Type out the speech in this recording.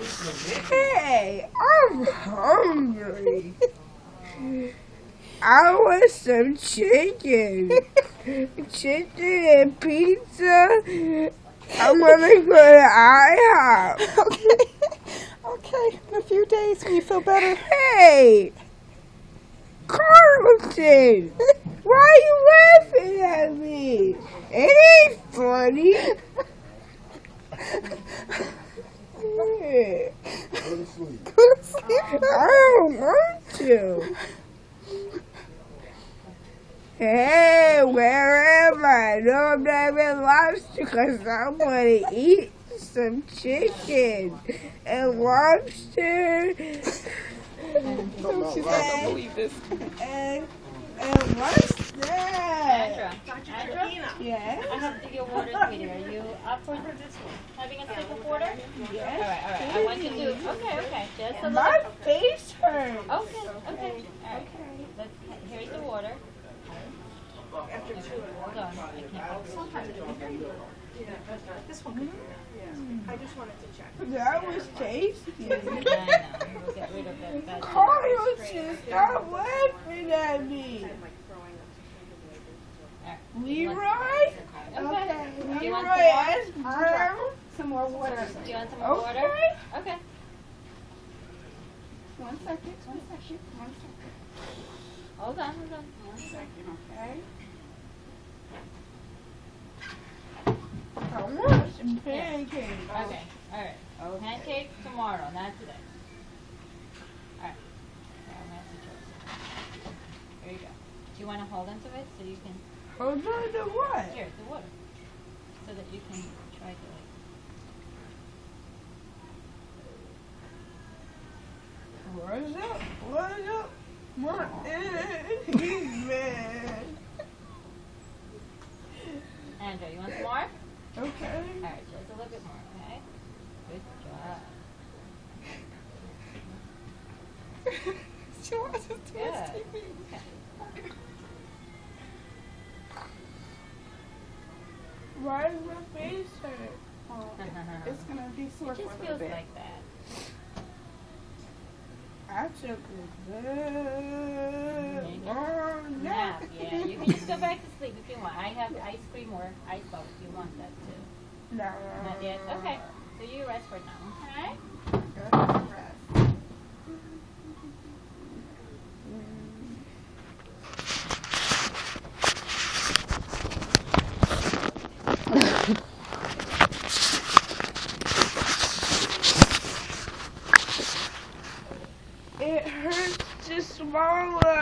Hey, I'm hungry. I want some chicken. Chicken and pizza. I'm gonna go to IHOP. Okay. Okay. In a few days when you feel better. Hey, Carlton, why are you laughing at me? It ain't funny. Go to sleep. Go to sleep. I don't want to. Hey, where am I? No, I'm not even lobster because I want to eat some chicken and lobster She's not gonna believe this. and what's that? Andra, Yes. I have to get water, sweetie. Are you up for having a sip of water? Yes. All right. I want you to. Okay. Just a My little. face hurts. Okay. All right. Let's. Here's the water. Hold on. I can't. This one could be there. I just wanted to check. That was tasty. I know. We'll get rid of that. Carlos, stop laughing at me. Leroy? Okay. Do you want Leroy some more? S. Brown? Some more water. Do you want some more water? Okay. One second. Hold on. Okay. I want some pancakes. Okay. All right. Pancakes tomorrow, not today. All right. I'm gonna have to choose. Here you go. Do you want to hold onto it so you can? Hold on to what? Here, the water, so that you can try to like. What's up? What? He's mad. Andrew, you want some more? Okay. All right, just a little bit more, okay? Good job. She wants us to watch Good. TV. Why does my face hurt? It's gonna be sore It for a just little feels bit. like that. I took a good long Nap, nap. yeah. You can just go back to sleep if you want. I have ice cream or ice bubbles if you want that too. No. Not yet? Okay. So you rest for now, okay? It hurts to swallow.